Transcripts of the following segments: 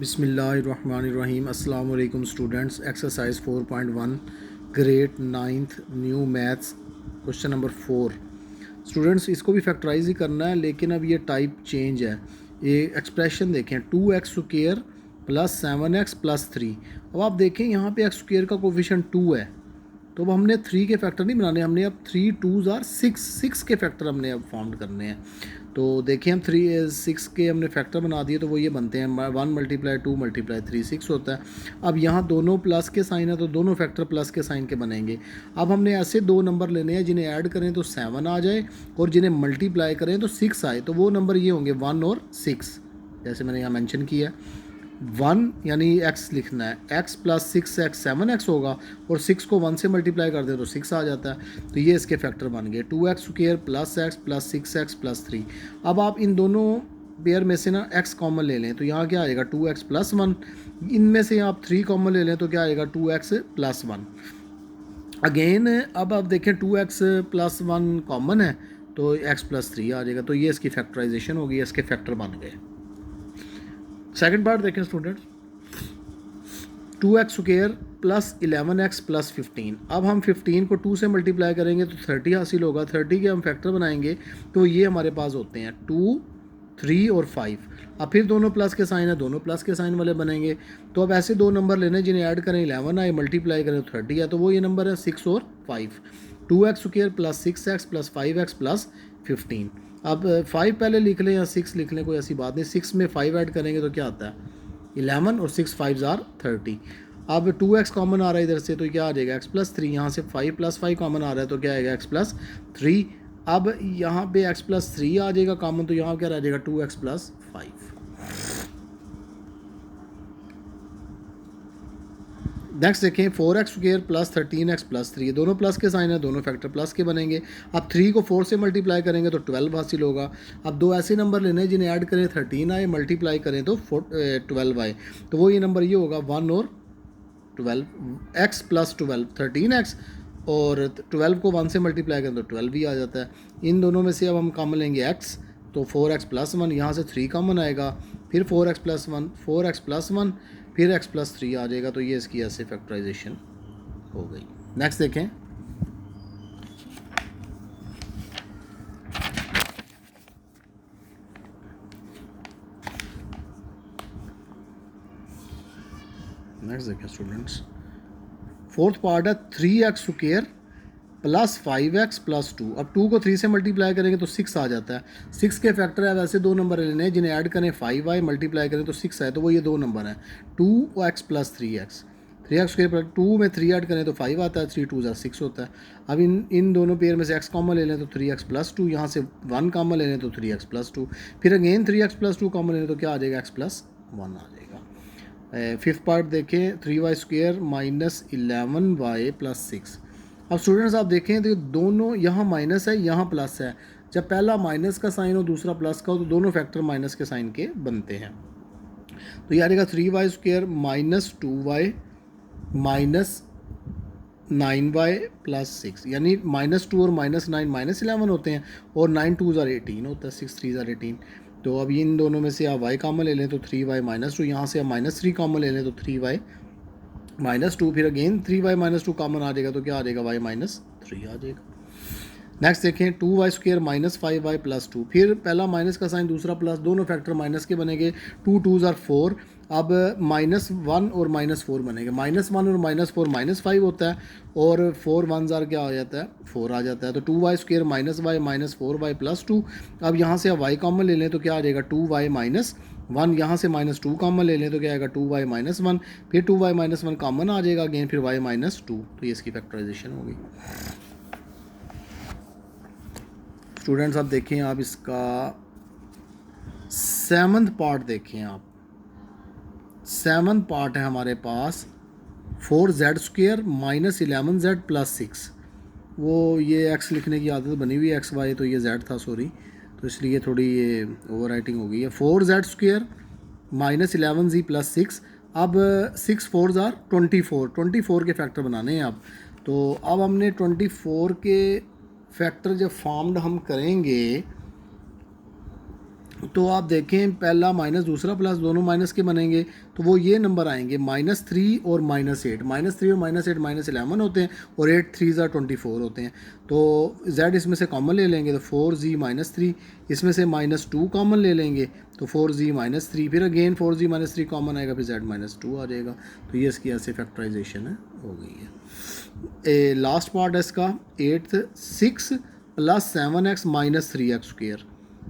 बिस्मिल्लाहिर्रहमानिर्रहीम। अस्सलाम वालेकुम students. Exercise 4.1 grade 9th new maths question number 4। Students इसको भी फैक्टराइज ही करना है, लेकिन अब ये टाइप चेंज है। ये एक्सप्रेशन देखें 2x² प्लस 7x प्लस 3। अब आप देखें यहाँ पे x² का कोफिशिएंट 2 है, तो अब हमने 3 के फैक्टर नहीं बनाने, हमने अब 3 2s आर 6 के फैक्टर हमने अब फाउंड करने हैं। तो देखिए हम 6 के हमने फैक्टर बना दिए, तो वो ये बनते हैं 1 मल्टीप्लाई 2 मल्टीप्लाई 3 6 होता है। अब यहाँ दोनों प्लस के साइन है, तो दोनों फैक्टर प्लस के साइन के बनेंगे। अब हमने ऐसे दो नंबर लेने हैं जिन्हें ऐड करें तो 7 आ जाए और जिन्हें मल्टीप्लाई करें तो 6 आए। तो वो नंबर ये होंगे 1 और 6, जैसे मैंने यहाँ मेंशन किया है। 1 यानी x लिखना है, x प्लस 6x 7x होगा, और 6 को 1 से मल्टीप्लाई कर दे तो 6 आ जाता है। तो ये इसके फैक्टर बन गए 2x² plus x plus 6x plus 3। अब आप इन दोनों पेयर में से ना x कॉमन ले लें, तो यहाँ क्या आएगा 2x प्लस 1। इनमें से आप 3 कॉमन ले लें तो क्या आएगा 2x प्लस 1। अगेन अब आप देखें 2x प्लस 1 कॉमन है, तो x प्लस 3 आ जाएगा। तो ये इसकी फैक्टराइजेशन होगी, इसके फैक्टर बन गए। सेकंड पार्ट देखें students, 2x² plus 11x plus 15। अब हम 15 को 2 से मल्टीप्लाई करेंगे तो 30 हासिल होगा। 30 के हम फैक्टर बनाएंगे तो ये हमारे पास होते हैं 2 3 और 5। अब फिर दोनों प्लस के साइन है, दोनों प्लस के साइन वाले बनेंगे। तो अब ऐसे दो नंबर लेने जिन्हें ऐड करें 11 आए, मल्टीप्लाई करें तो 30 है। तो वो ये नंबर है 6 और 5। 2x² plus 6x plus 5x plus 15। अब 5 पहले लिख लें या 6 लिख लें, कोई ऐसी बात नहीं। 6 में 5 ऐड करेंगे तो क्या आता है 11 और 6 5 आर 30। अब 2x कॉमन आ रहा है इधर से, तो क्या आ जाएगा x प्लस 3। यहाँ से 5 प्लस 5 कॉमन आ रहा है, तो क्या आएगा x प्लस 3। अब यहाँ पे x प्लस 3 आ जाएगा कॉमन, तो यहाँ क्या रह जाएगा 2x प्लस 5। नेक्स्ट देखें 4x² प्लस 13x प्लस 3। दोनों प्लस के साइन है, दोनों फैक्टर प्लस के बनेंगे। अब 3 को 4 से मल्टीप्लाई करेंगे तो 12 हासिल होगा। अब दो ऐसे नंबर लेने जिन्हें ऐड करें 13 आए, मल्टीप्लाई करें तो 12 आए। तो वो ये नंबर ये होगा 1 और 12, x प्लस 12 13x, और 12 को 1 से मल्टीप्लाई करें तो 12 भी आ जाता है। इन दोनों में से अब हम कॉमन लेंगे x, तो 4x प्लस 1, यहाँ से 3 कॉमन आएगा, फिर 4x प्लस 1 4x प्लस 1, फिर x प्लस 3 आ जाएगा। तो ये इसकी ऐसे फैक्टराइजेशन हो गई। नेक्स्ट देखें, नेक्स्ट देखें स्टूडेंट्स, फोर्थ पार्ट है 3x² प्लस 5x प्लस 2। अब 2 को 3 से मल्टीप्लाई करेंगे तो 6 आ जाता है। 6 के फैक्टर है, वैसे दो नंबर लेने हैं जिन्हें ऐड करें 5 आए, मल्टीप्लाई करें तो 6 आए। तो वो ये दो नंबर हैं 2x plus 3x। 3x² plus 2 में 3 ऐड करें तो 5 आता है, 3 2 6 होता है। अब इन दोनों पेयर में से x कॉमन ले लें तो 3x प्लस 2, यहाँ से 1 कॉमन ले लें तो 3x प्लस 2, फिर अगेन 3x प्लस 2 कॉमन ले लें तो क्या आ जाएगा x प्लस 1 आ जाएगा। फिफ्थ पार्ट देखें 3y² माइनस 11y प्लस 6। अब स्टूडेंट्स आप देखें तो दोनों यहाँ माइनस है, यहाँ प्लस है। जब पहला माइनस का साइन हो दूसरा प्लस का हो, तो दोनों फैक्टर माइनस के साइन के बनते हैं। तो ये आ जाएगा 3y² minus 2y minus 9y plus 6, यानी -2 और -9 -11 होते हैं, और 9 2s आर 18 होता है, 6 3s आर 18। तो अब इन दोनों में से आप y कॉमन ले लें तो 3y माइनस 2, यहाँ से आप -3 कॉमन ले लें तो 3y माइनस 2, फिर अगेन 3y माइनस 2 कॉमन आ जाएगा तो क्या आ जाएगा y माइनस 3 आ जाएगा। नेक्स्ट देखें 2y² माइनस 5y प्लस 2। फिर पहला माइनस का साइन दूसरा प्लस, दोनों फैक्टर माइनस के बनेंगे। 2 2s आर 4। अब -1 और -4 बनेंगे। -1 और -4 -5 होता है, और 4 1s आर क्या आ जाता है 4 आ जाता है। तो 2y² minus y minus 4y plus 2। अब यहाँ से आप y कॉमन ले लें तो क्या आ जाएगा 2y माइनस 1, यहाँ से -2 कॉमन ले लें तो क्या आएगा 2y माइनस 1, फिर 2y माइनस 1 कॉमन आ जाएगा अगेन, फिर y माइनस 2। तो ये इसकी फैक्टराइजेशन होगी। स्टूडेंट्स आप देखें, आप इसका 7th पार्ट देखें। आप 7th पार्ट है हमारे पास 4z² माइनस 11z प्लस 6। वो ये x लिखने की आदत बनी हुई है, xy, तो ये z था, सॉरी, तो इसलिए थोड़ी ये ओवर राइटिंग हो गई है। 4z² minus 11z plus 6। अब 6 4s आर 24 के फैक्टर बनाने हैं अब। तो अब हमने 24 के फैक्टर जब फॉर्म्ड हम करेंगे तो आप देखें पहला माइनस दूसरा प्लस दोनों माइनस के बनेंगे, तो वो ये नंबर आएंगे -3 और -8। -3 और -8 -11 होते हैं और 8 3 24 होते हैं। तो z इसमें से कॉमन ले लेंगे तो 4z -3, इसमें से -2 कॉमन ले लेंगे तो 4z -3, फिर अगेन 4z -3 कॉमन आएगा, फिर z -2 आ जाएगा। तो ये इसकी ऐसे फैक्टराइजेशन है हो गई है। लास्ट पार्ट है इसका 8th 6 + 7x - 3x²।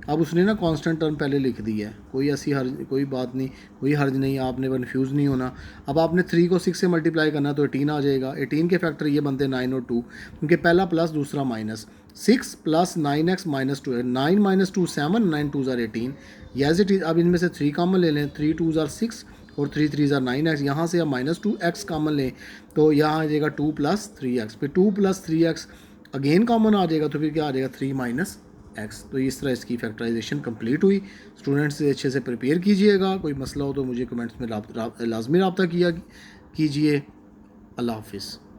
अब उसने ना कांस्टेंट टर्म पहले लिख दी है, कोई ऐसी कोई बात नहीं, कोई हर्ज नहीं, आपने कन्फ्यूज़ नहीं होना। अब आपने 3 को 6 से मल्टीप्लाई करना तो 18 आ जाएगा। 18 के फैक्टर ये बनते हैं 9 और 2, क्योंकि पहला प्लस दूसरा माइनस। 6 + 9x - 2 है, 9 - 2 7, 9 2 = 18। As it is. अब इनमें से 3 कॉमन ले लें, 3 2 = 6 और 3 3 = 9x। यहाँ से अब -2x कॉमन लें तो यहाँ आ जाएगा 2 + 3x, फिर 2 + 3x अगेन कॉमन आ जाएगा, तो फिर क्या आ जाएगा 3 - x। तो इस तरह इसकी फैक्टराइजेशन कंप्लीट हुई। स्टूडेंट्स अच्छे से प्रिपेयर कीजिएगा, कोई मसला हो तो मुझे कमेंट्स में लाजमी रब्ता किया कीजिए। अल्लाह हाफिज़।